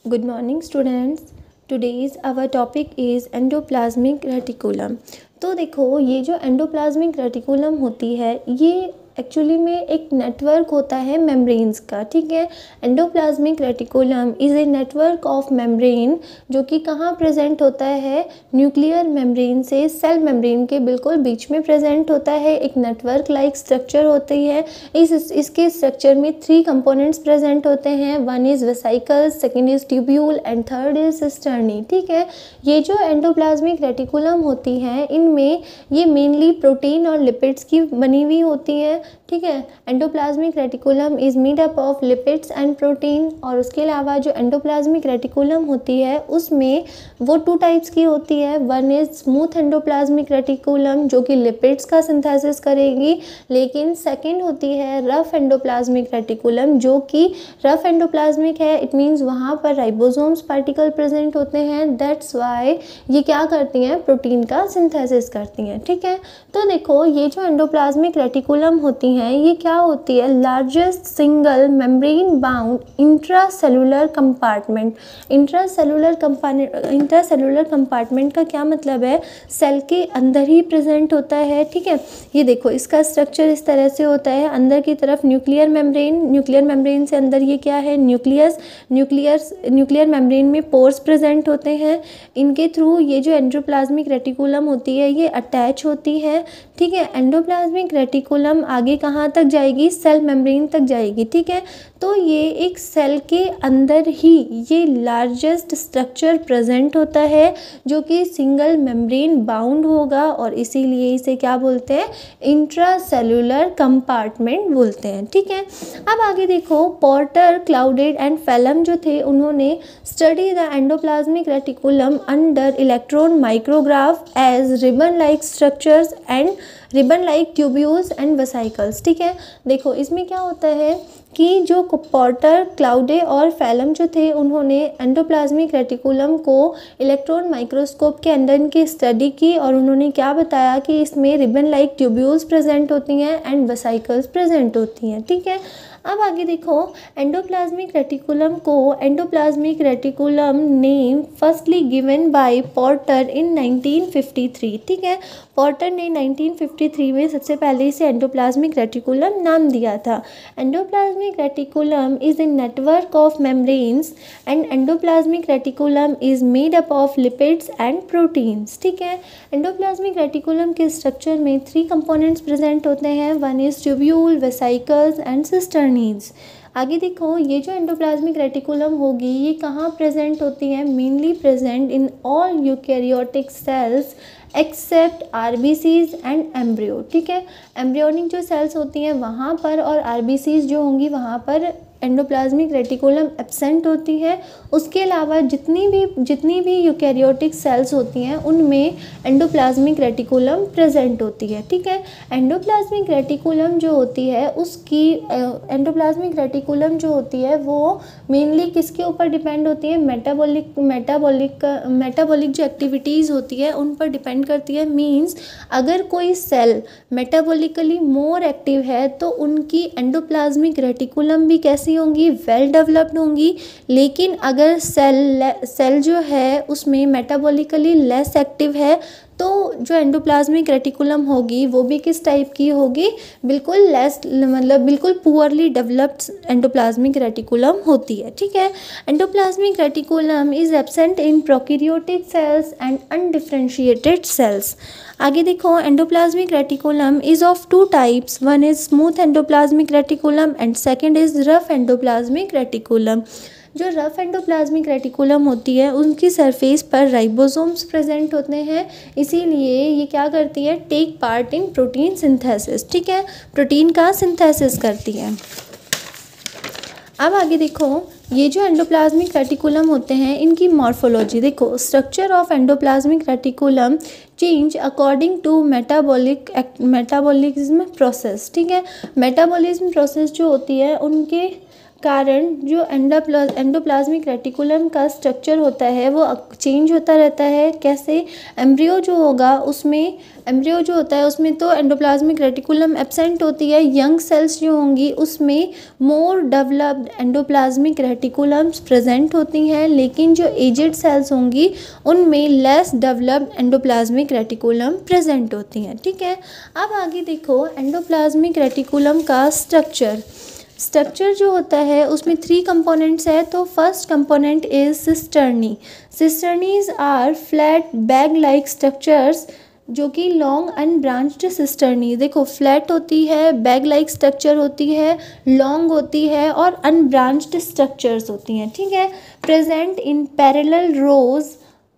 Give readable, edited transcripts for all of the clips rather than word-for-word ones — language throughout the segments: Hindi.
Good morning students. Today's our topic is endoplasmic reticulum. तो देखो ये जो एंडोप्लाज्मिक रेटिकुलम होती है ये एक्चुअली में एक नेटवर्क होता है मेम्ब्रेन्स का। ठीक है, endoplasmic reticulum is a network of membrane जो कि कहाँ प्रेजेंट होता है, न्यूक्लियर मेम्ब्रेन से सेल मेम्ब्रेन के बिल्कुल बीच में प्रेजेंट होता है। एक नेटवर्क लाइक स्ट्रक्चर होती है। इसके स्ट्रक्चर में 3 कंपोनेंट्स प्रेजेंट होते हैं। One is vesicles, second is tubule and third is cisternae. ठीक है, ये जो एंडोप्लाज्मिक रेटिकुलम होती हैं इनमें ये मेनली प्रोटीन और लिपिड्स की बनी हुई होती है। ठीक है, endoplasmic reticulum is made up of lipids and protein. और उसके अलावा जो एंडोप्लाज्मिक रेटिकुलम होती है उसमें वो 2 टाइप्स की होती है। One is smooth endoplasmic reticulum जो कि लिपिड्स का सिंथेसिस करेगी, लेकिन सेकेंड होती है रफ एंडोप्लाज्मिक रेटिकुलम जो कि रफ एंडोप्लाज्मिक है। इट मीन्स वहाँ पर राइबोसोम्स पार्टिकल प्रेजेंट होते हैं। दैट्स वाई ये क्या करती हैं, प्रोटीन का सिंथेसिस करती हैं। ठीक है, तो देखो ये जो एंडोप्लाज्मिक रेटिकुलम होती हैं ये क्या होती है, largest single membrane bound intracellular compartment. Intracellular compartment का क्या मतलब है, सेल के अंदर ही प्रेजेंट होता है। ठीक है, ये देखो इसका स्ट्रक्चर इस तरह से होता है। अंदर की तरफ न्यूक्लियर मेम्ब्रेन से अंदर ये क्या है, न्यूक्लियर मेम्ब्रेन में पोर्स प्रेजेंट होते हैं। इनके थ्रू ये जो एंडोप्लाज्मिक रेटिकुलम होती है ये अटैच होती है। ठीक है, एंडोप्लाज्मिक रेटिकुलम आगे कहाँ तक जाएगी, सेल मेम्ब्रेन तक जाएगी। ठीक है, तो ये एक सेल के अंदर ही ये लार्जेस्ट स्ट्रक्चर प्रेजेंट होता है जो कि सिंगल मेम्ब्रेन बाउंड होगा और इसीलिए इसे क्या बोलते हैं, इंट्रासेलुलर कंपार्टमेंट बोलते हैं। ठीक है, अब आगे देखो, पोर्टर, क्लाउडेड एंड फेलम जो थे उन्होंने study the endoplasmic reticulum under electron micrograph as ribbon like structures and ribbon like tubules and vesicles. ठीक है, देखो इसमें क्या होता है कि जो पोर्टर, क्लाउडे और फेलम जो थे उन्होंने एंडोप्लाज्मिक रेटिकुलम को इलेक्ट्रॉन माइक्रोस्कोप के अंदर इनकी स्टडी की और उन्होंने क्या बताया कि इसमें रिबन लाइक ट्यूब्यूल्स प्रेजेंट होती हैं एंड वेसिकल्स प्रेजेंट होती हैं। ठीक है, अब आगे देखो, endoplasmic reticulum name firstly given by Porter in 1953। ठीक है, पोर्टर ने 1953 में सबसे पहले इसे एंडोप्लाज्मिक रेटिकुलम नाम दिया था। Endoplasmic reticulum is a network of membranes and endoplasmic reticulum is made up of lipids and proteins. ठीक है, एंडोप्लाज्मिक रेटिकुलम के स्ट्रक्चर में 3 कंपोनेंट्स प्रेजेंट होते हैं। One is tubule, vesicles and cisternae. आगे देखो, ये जो एंडोप्लाज्मिक रेटिकुलम होगी ये कहाँ प्रेजेंट होती है, mainly present in all eukaryotic cells except RBCs and embryo. ठीक है, एम्ब्रियोनिक जो सेल्स होती हैं वहाँ पर और आरबीसीज जो होंगी वहाँ पर एंडोप्लाज्मिक रेटिकुलम एब्सेंट होती है। उसके अलावा जितनी भी यूकैरियोटिक सेल्स होती हैं उनमें एंडोप्लाज्मिक रेटिकुलम प्रेजेंट होती है। ठीक है, एंडोप्लाज्मिक रेटिकुलम जो होती है वो मेनली किसके ऊपर डिपेंड होती है, मेटाबॉलिक जो एक्टिविटीज़ होती है उन पर डिपेंड करती है। मींस अगर कोई सेल मेटाबॉलिकली मोर एक्टिव है तो उनकी एंडोप्लाज्मिक रेटिकुलम भी कैसी होंगी, वेल डेवलप्ड होंगी। लेकिन अगर सेल जो है उसमें मेटाबॉलिकली लेस एक्टिव है तो जो एंडोप्लाज्मिक रेटिकुलम होगी वो भी किस टाइप की होगी, बिल्कुल लेस, मतलब बिल्कुल पुअरली डेवलप्ड एंडोप्लाज्मिक रेटिकुलम होती है। ठीक है, endoplasmic reticulum is absent in prokaryotic cells and undifferentiated cells. आगे देखो, endoplasmic reticulum is of 2 types. One is smooth endoplasmic reticulum and second is rough endoplasmic reticulum. जो रफ एंडोप्लाज्मिक रेटिकुलम होती है उनकी सरफेस पर राइबोसोम्स प्रेजेंट होते हैं, इसीलिए ये क्या करती है, take part in protein synthesis. ठीक है, प्रोटीन का सिंथेसिस करती है। अब आगे देखो, ये जो एंडोप्लाज्मिक रेटिकुलम होते हैं इनकी मॉर्फोलॉजी देखो। Structure of endoplasmic reticulum change according to metabolism process. ठीक है, मेटाबॉलिज्म प्रोसेस जो होती है उनके कारण जो एंडोप्लाज्मिक रेटिकुलम का स्ट्रक्चर होता है वो चेंज होता रहता है। कैसे? एम्ब्रियो जो होगा उसमें, एम्ब्रियो जो होता है उसमें तो एंडोप्लाज्मिक रेटिकुलम एब्सेंट होती है। यंग सेल्स जो होंगी उसमें more developed endoplasmic reticulums present होती हैं, लेकिन जो एजेड सेल्स होंगी उनमें less developed endoplasmic reticulum present होती हैं। ठीक है, अब आगे देखो एंडोप्लाज्मिक रेटिकुलम का स्ट्रक्चर जो होता है उसमें 3 कंपोनेंट्स है। तो first component is cisternae. Cisternae are flat bag like structures, जो कि लॉन्ग अनब्रांच्ड सिस्टर्नी, देखो फ्लैट होती है, बैग लाइक स्ट्रक्चर होती है, लॉन्ग होती है और अनब्रांच्ड स्ट्रक्चर्स होती हैं। ठीक है, present in parallel rose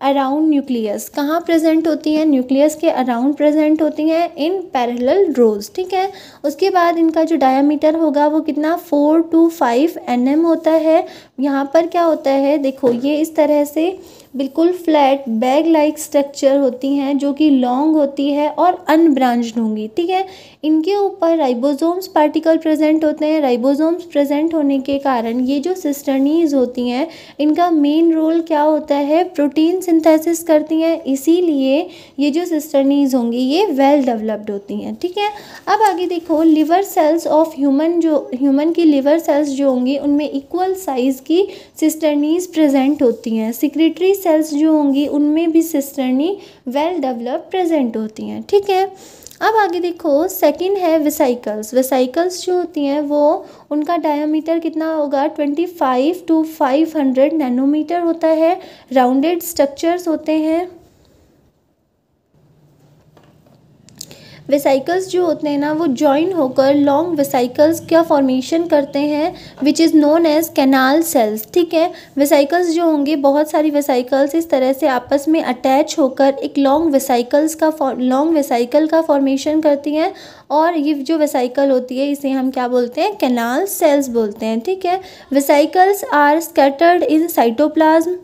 around nucleus. कहाँ प्रेजेंट होती हैं? न्यूक्लियस के अराउंड प्रेजेंट होती हैं इन पैरेलल रोज। ठीक है, उसके बाद इनका जो डायामीटर होगा वो कितना 4 to 5 nm होता है। यहाँ पर क्या होता है, देखो ये इस तरह से बिल्कुल फ्लैट बैग लाइक स्ट्रक्चर होती हैं जो कि लॉन्ग होती है और अनब्रांच्ड होंगी। ठीक है, इनके ऊपर राइबोसोम्स पार्टिकल प्रेजेंट होते हैं। राइबोसोम्स प्रेजेंट होने के कारण ये जो सिस्टर्नीज होती हैं इनका मेन रोल क्या होता है? प्रोटीन सिंथेसिस करती हैं, इसीलिए ये जो सिस्टर्नीज होंगी ये वेल डेवलप्ड होती हैं। ठीक है, अब आगे देखो लिवर सेल्स ऑफ ह्यूमन की लिवर सेल्स जो होंगी उनमें इक्वल साइज़ की सिस्टर्नीज प्रेजेंट होती हैं। सिक्रेटरी सेल्स जो होंगी उनमें भी सिस्टर्नी वेल डेवलप प्रेजेंट होती हैं। ठीक है, अब आगे देखो सेकंड है वेसाइकल्स। वेसाइकल्स जो होती हैं वो उनका डायामीटर कितना होगा 25 to 500 नैनोमीटर होता है। राउंडेड स्ट्रक्चर्स होते हैं। वेसाइकल्स जो होते हैं ना वो जॉइन होकर लॉन्ग वेसाइकल्स का फॉर्मेशन करते हैं which is known as canal cells. ठीक है, वेसाइकल्स जो होंगे बहुत सारी वेसाइकल्स इस तरह से आपस में अटैच होकर एक लॉन्ग वेसाइकल का फॉर्मेशन करती हैं, और ये जो वेसाइकल होती है इसे हम क्या बोलते हैं? कैनाल सेल्स बोलते हैं। ठीक है, vesicles are scattered in cytoplasm.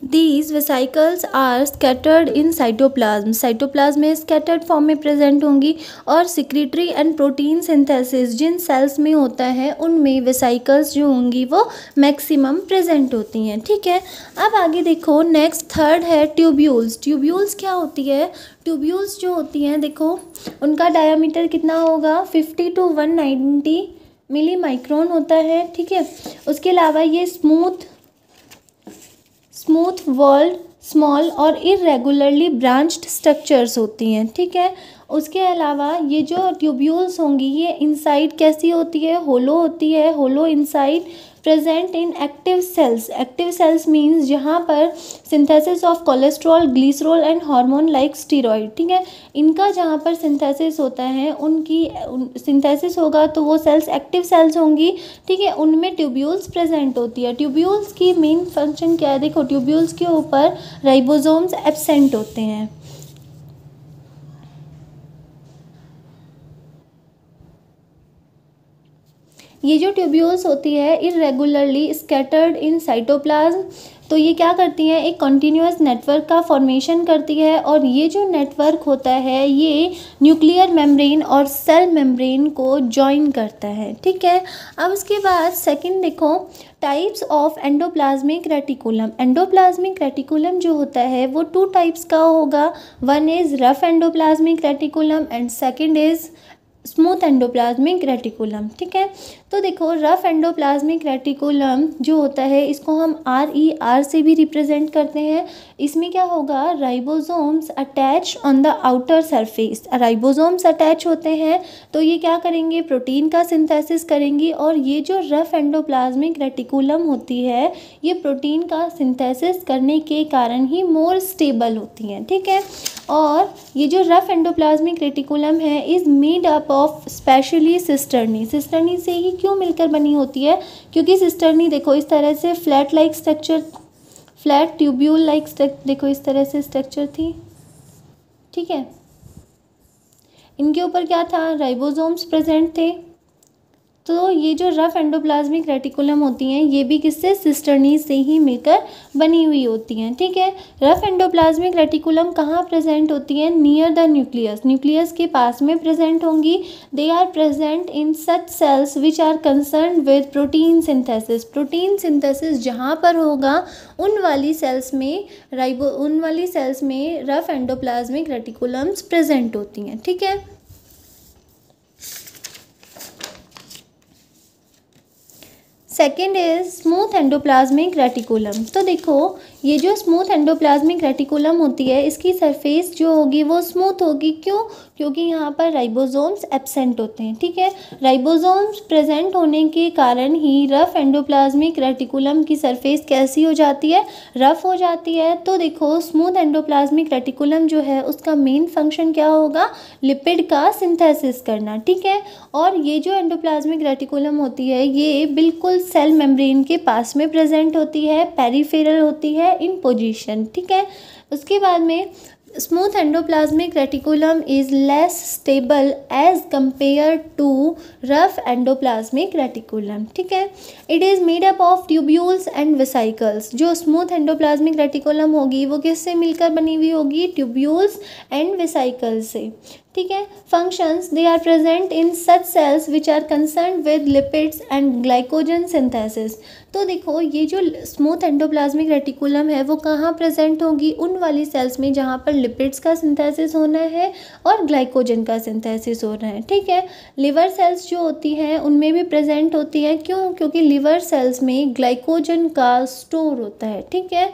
These vesicles are scattered in cytoplasm। Cytoplasm में स्कैटर्ड फॉर्म में प्रेजेंट होंगी, और सिक्रेटरी एंड प्रोटीन सिंथेसिस जिन सेल्स में होता है उनमें वेसाइकल्स जो होंगी वो मैक्सिमम प्रेजेंट होती हैं। ठीक है, अब आगे देखो नेक्स्ट थर्ड है ट्यूब्यूल्स। ट्यूब्यूल्स क्या होती है? ट्यूब्यूल्स जो होती हैं देखो उनका डायामीटर कितना होगा 50 to 190 मिली माइक्रोन होता है। ठीक है, उसके अलावा ये स्मूथ वॉल्ड स्मॉल और इरेगुलरली ब्रांच्ड स्ट्रक्चर्स होती हैं। ठीक है, उसके अलावा ये जो ट्यूब्यूल्स होंगी ये इनसाइड कैसी होती है? होलो होती है। Hollow inside present in active cells. Active cells means जहाँ पर synthesis of cholesterol, glycerol and hormone like steroid. ठीक है, इनका जहाँ पर सिंथेसिस होता है उनकी सिंथेसिस होगा तो वो सेल्स एक्टिव सेल्स होंगी। ठीक है, उनमें ट्यूब्यूल्स प्रेजेंट होती है। ट्यूब्यूल्स की मेन फंक्शन क्या है? देखो ट्यूब्यूल्स के ऊपर राइबोसोम्स एब्सेंट होते हैं। ये जो ट्यूब्यूल्स होती है इरेगुलरली स्कैटर्ड इन साइटोप्लाज्म, तो ये क्या करती हैं? एक कॉन्टीन्यूअस नेटवर्क का फॉर्मेशन करती है, और ये जो नेटवर्क होता है ये न्यूक्लियर मेम्ब्रेन और सेल मेम्ब्रेन को जॉइन करता है। ठीक है, अब उसके बाद सेकंड देखो types of endoplasmic reticulum. Endoplasmic reticulum जो होता है वो 2 टाइप्स का होगा। One is rough endoplasmic reticulum and second is smooth endoplasmic reticulum. ठीक है, तो देखो रफ एंडोप्लाज्मिक रेटिकुलम जो होता है इसको हम RER से भी रिप्रेजेंट करते हैं। इसमें क्या होगा? Ribosomes attach on the outer surface. Ribosomes attach होते हैं तो ये क्या करेंगे? प्रोटीन का सिंथेसिस करेंगी, और ये जो रफ एंडोप्लाज्मिक रेटिकुलम होती है ये प्रोटीन का सिंथेसिस करने के कारण ही मोर स्टेबल होती हैं। ठीक है, और ये जो रफ एंडोप्लाज्मिक रेटिकुलम है is made up of specially cisternae. Cisternae से ही क्यों मिलकर बनी होती है? क्योंकि सिस्टर्नी देखो इस तरह से flat like structure, flat tubule like structure, देखो इस तरह से स्ट्रक्चर थी। ठीक है, इनके ऊपर क्या था? राइबोसोम्स प्रेजेंट थे। तो ये जो रफ एंडोप्लाज्मिक रेटिकुलम होती हैं ये भी किससे, सिस्टर्नी से ही मिलकर बनी हुई होती हैं। ठीक है, रफ एंडोप्लाज्मिक रेटिकुलम कहाँ प्रेजेंट होती हैं, नियर द न्यूक्लियस, न्यूक्लियस के पास में प्रेजेंट होंगी। They are present in such cells which are concern with protein synthesis, protein synthesis जहाँ पर होगा उन वाली सेल्स में रफ एंडोप्लाज्मिक रेटिकुलम्स प्रेजेंट होती हैं। ठीक है, second is smooth endoplasmic reticulum. तो देखो ये जो स्मूथ एंडोप्लाज्मिक रेटिकुलम होती है इसकी सरफेस जो होगी वो स्मूथ होगी। क्यों, क्योंकि यहाँ पर राइबोसोम्स एब्सेंट होते हैं। ठीक है, राइबोसोम्स प्रेजेंट होने के कारण ही रफ एंडोप्लाज्मिक रेटिकुलम की सरफेस कैसी हो जाती है, रफ हो जाती है। तो देखो स्मूथ एंडोप्लाज्मिक रेटिकुलम जो है उसका मेन फंक्शन क्या होगा, लिपिड का सिंथेसिस करना। ठीक है, और ये जो एंडोप्लाज्मिक रेटिकुलम होती है ये बिल्कुल सेल मेम्ब्रेन के पास में प्रेजेंट होती है, पेरिफेरल होती है इन पोजीशन। ठीक है, उसके बाद में smooth endoplasmic reticulum is less stable as compare to rough endoplasmic reticulum. ठीक है, it is made up of tubules and vesicles. जो स्मूथ एंडोप्लाज्मिक रेटिकुलम होगी वो किससे मिलकर बनी हुई होगी, ट्यूब्यूल्स एंड वेसिकल्स से। ठीक है, functions, they are present in such cells which are concern with lipids and glycogen synthesis. तो देखो ये जो स्मूथ एंडोप्लाज्मिक रेटिकुलम है वो कहाँ प्रेजेंट होगी, उन वाली सेल्स में जहाँ पर लिपिड्स का सिंथेसिस होना है और ग्लाइकोजन का सिंथेसिस होना है। ठीक है, लिवर सेल्स जो होती हैं उनमें भी प्रेजेंट होती है। क्यों, क्योंकि लिवर सेल्स में ग्लाइकोजन का स्टोर होता है। ठीक है,